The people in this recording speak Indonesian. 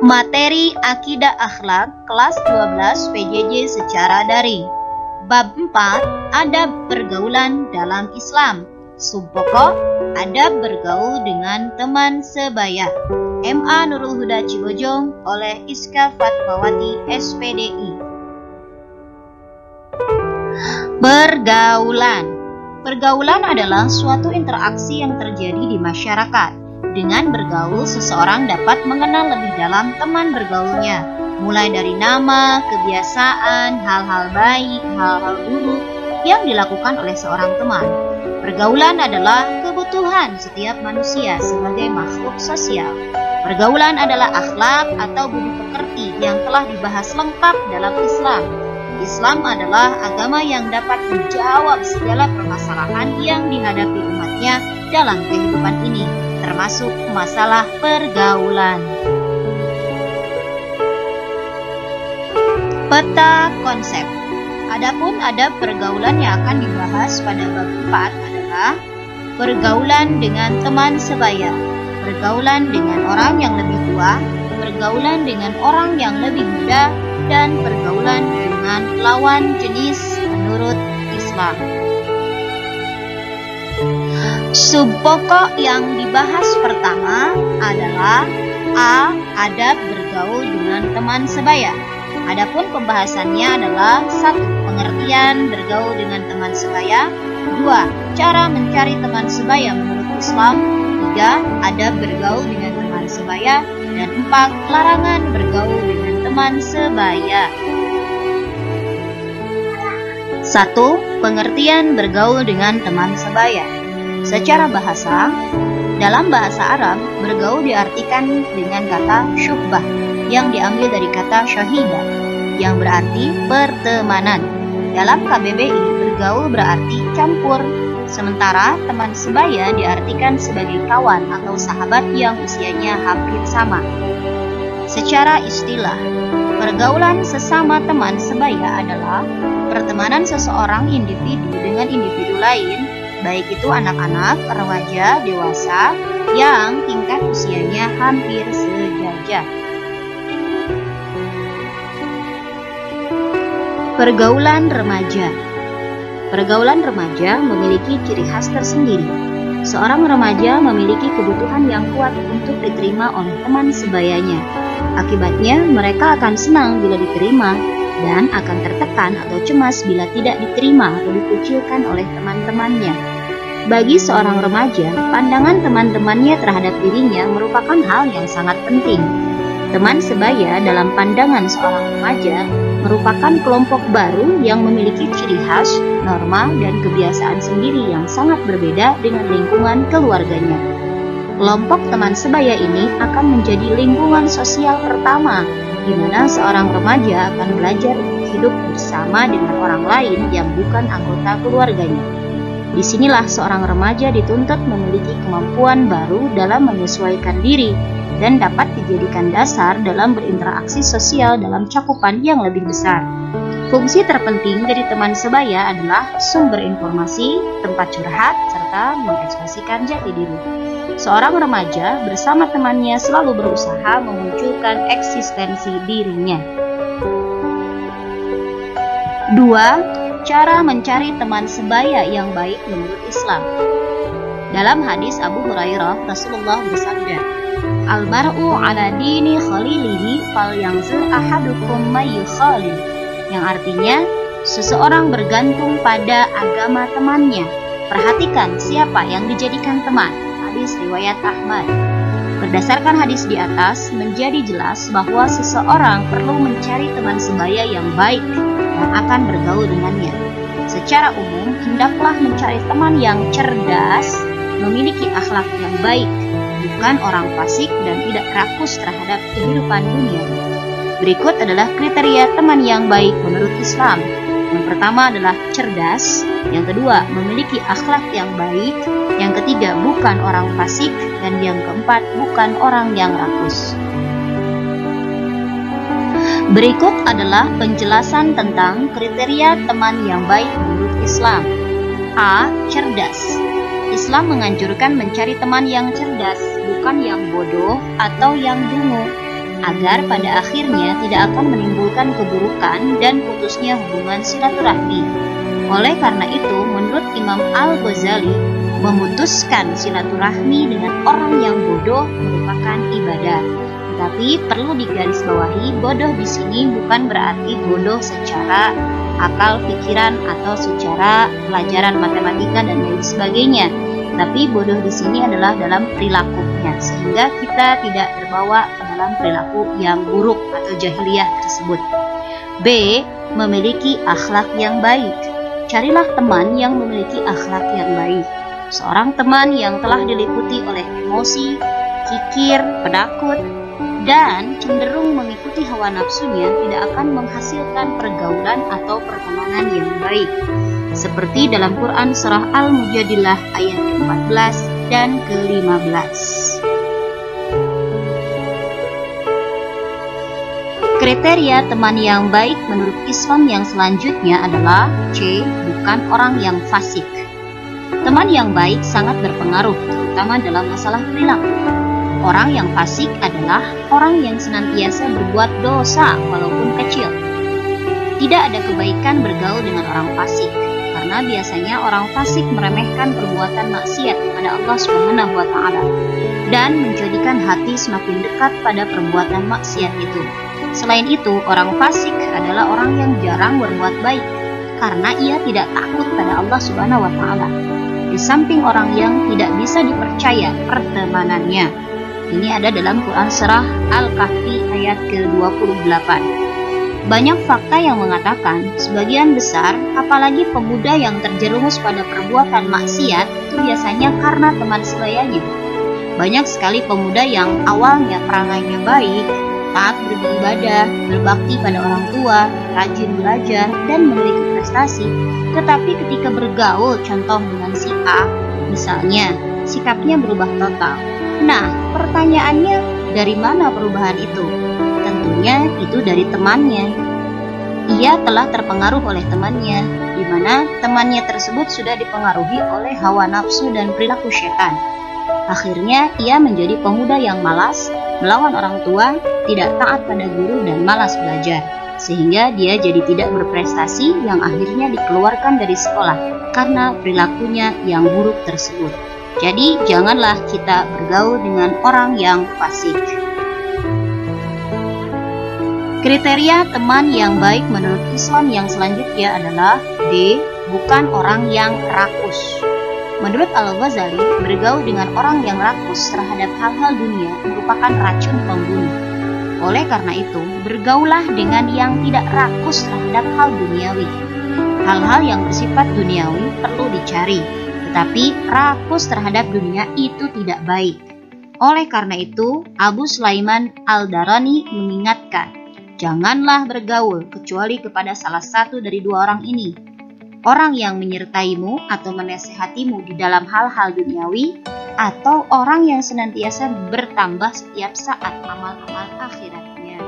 Materi Akidah Akhlak kelas 12 PJJ secara daring. Bab 4, Adab Pergaulan dalam Islam. Subpokok, Adab bergaul dengan teman sebaya. MA Nurul Huda Cibojong oleh Iska Fatmawati SPDI. Pergaulan adalah suatu interaksi yang terjadi di masyarakat. Dengan bergaul, seseorang dapat mengenal lebih dalam teman bergaulnya, mulai dari nama, kebiasaan, hal-hal baik, hal-hal buruk yang dilakukan oleh seorang teman. Pergaulan adalah kebutuhan setiap manusia sebagai makhluk sosial. Pergaulan adalah akhlak atau budi pekerti yang telah dibahas lengkap dalam Islam. Islam adalah agama yang dapat menjawab segala permasalahan yang dihadapi umatnya dalam kehidupan ini, termasuk masalah pergaulan. Peta konsep. Adapun adab pergaulan yang akan dibahas pada bab 4 adalah pergaulan dengan teman sebaya, pergaulan dengan orang yang lebih tua, pergaulan dengan orang yang lebih muda, dan pergaulan dengan lawan jenis menurut Islam. Subpokok yang dibahas pertama adalah A. Adab bergaul dengan teman sebaya. Adapun pembahasannya adalah 1. Pengertian bergaul dengan teman sebaya, 2. Cara mencari teman sebaya menurut Islam, 3. Adab bergaul dengan teman sebaya, dan 4. Larangan bergaul dengan teman sebaya. 1. Pengertian bergaul dengan teman sebaya. Secara bahasa, dalam bahasa Arab, bergaul diartikan dengan kata syubbah yang diambil dari kata syahidah, yang berarti pertemanan. Dalam KBBI, bergaul berarti campur, sementara teman sebaya diartikan sebagai kawan atau sahabat yang usianya hampir sama. Secara istilah, pergaulan sesama teman sebaya adalah pertemanan seseorang individu dengan individu lain, baik itu anak-anak, remaja, dewasa, yang tingkat usianya hampir sejajar. Pergaulan remaja. Pergaulan remaja memiliki ciri khas tersendiri. Seorang remaja memiliki kebutuhan yang kuat untuk diterima oleh teman sebayanya. Akibatnya, mereka akan senang bila diterima dan akan tertekan atau cemas bila tidak diterima atau dikucilkan oleh teman-temannya. Bagi seorang remaja, pandangan teman-temannya terhadap dirinya merupakan hal yang sangat penting. Teman sebaya dalam pandangan seorang remaja merupakan kelompok baru yang memiliki ciri khas, norma, dan kebiasaan sendiri yang sangat berbeda dengan lingkungan keluarganya. Kelompok teman sebaya ini akan menjadi lingkungan sosial pertama, di mana seorang remaja akan belajar hidup bersama dengan orang lain yang bukan anggota keluarganya. Disinilah seorang remaja dituntut memiliki kemampuan baru dalam menyesuaikan diri dan dapat dijadikan dasar dalam berinteraksi sosial dalam cakupan yang lebih besar. Fungsi terpenting dari teman sebaya adalah sumber informasi, tempat curhat, serta mengekspresikan jati diri. Seorang remaja bersama temannya selalu berusaha memunculkan eksistensi dirinya. 2. Cara mencari teman sebaya yang baik menurut Islam. Dalam hadis Abu Hurairah, Rasulullah bersabda, "Al-mar'u ala dini khalilihi falyanzur ahadukum mayyukhalil," yang artinya seseorang bergantung pada agama temannya. Perhatikan siapa yang dijadikan teman. Hadis riwayat Ahmad. Berdasarkan hadis di atas, menjadi jelas bahwa seseorang perlu mencari teman sebaya yang baik yang akan bergaul dengannya. Secara umum, hendaklah mencari teman yang cerdas, memiliki akhlak yang baik, bukan orang fasik dan tidak rakus terhadap kehidupan dunia. Berikut adalah kriteria teman yang baik menurut Islam. Yang pertama adalah cerdas, yang kedua memiliki akhlak yang baik, yang ketiga bukan orang fasik, dan yang keempat bukan orang yang rakus. Berikut adalah penjelasan tentang kriteria teman yang baik menurut Islam. A. Cerdas. Islam menganjurkan mencari teman yang cerdas, bukan yang bodoh atau yang dungu. agar pada akhirnya tidak akan menimbulkan keburukan dan putusnya hubungan silaturahmi. Oleh karena itu, menurut Imam Al-Ghazali, memutuskan silaturahmi dengan orang yang bodoh merupakan ibadah. Tetapi perlu digarisbawahi, bodoh di sini bukan berarti bodoh secara akal pikiran atau secara pelajaran matematika dan lain sebagainya. Tapi bodoh di sini adalah dalam perilakunya, sehingga kita tidak terbawa ke dalam perilaku yang buruk atau jahiliyah tersebut. B. Memiliki akhlak yang baik. Carilah teman yang memiliki akhlak yang baik. Seorang teman yang telah diliputi oleh emosi, kikir, penakut, dan cenderung mengikuti hawa nafsunya tidak akan menghasilkan pergaulan atau pertemanan yang baik. Seperti dalam Quran Surah Al-Mujadilah ayat ke-14 dan ke-15. Kriteria teman yang baik menurut Islam yang selanjutnya adalah C. Bukan orang yang fasik. Teman yang baik sangat berpengaruh, terutama dalam masalah perilaku. Orang yang fasik adalah orang yang senantiasa berbuat dosa walaupun kecil. Tidak ada kebaikan bergaul dengan orang fasik, karena biasanya orang fasik meremehkan perbuatan maksiat kepada Allah Subhanahu wa Ta'ala dan menjadikan hati semakin dekat pada perbuatan maksiat itu. Selain itu, orang fasik adalah orang yang jarang berbuat baik karena ia tidak takut pada Allah Subhanahu wa Ta'ala. Di samping orang yang tidak bisa dipercaya pertemanannya. Ini ada dalam Quran Surah Al-Kahfi ayat ke-28. Banyak fakta yang mengatakan sebagian besar, apalagi pemuda yang terjerumus pada perbuatan maksiat, itu biasanya karena teman sebayanya. Banyak sekali pemuda yang awalnya perangainya baik, taat beribadah, berbakti pada orang tua, rajin belajar, dan memiliki prestasi, tetapi ketika bergaul contoh dengan si A, misalnya, sikapnya berubah total. Nah, pertanyaannya, dari mana perubahan itu? Tentunya itu dari temannya. Ia telah terpengaruh oleh temannya, di mana temannya tersebut sudah dipengaruhi oleh hawa nafsu dan perilaku setan. Akhirnya, ia menjadi pemuda yang malas, melawan orang tua, tidak taat pada guru, dan malas belajar. Sehingga dia jadi tidak berprestasi yang akhirnya dikeluarkan dari sekolah karena perilakunya yang buruk tersebut. Jadi janganlah kita bergaul dengan orang yang fasik. Kriteria teman yang baik menurut Islam yang selanjutnya adalah D. Bukan orang yang rakus. Menurut Al-Ghazali, bergaul dengan orang yang rakus terhadap hal-hal dunia merupakan racun pembunuh. Oleh karena itu, bergaulah dengan yang tidak rakus terhadap hal duniawi. Hal-hal yang bersifat duniawi perlu dicari, tetapi rakus terhadap dunia itu tidak baik. Oleh karena itu, Abu Sulaiman Al-Darani mengingatkan, janganlah bergaul kecuali kepada salah satu dari dua orang ini. Orang yang menyertaimu atau menasehatimu di dalam hal-hal duniawi, atau orang yang senantiasa bertambah setiap saat amal-amal akhiratnya.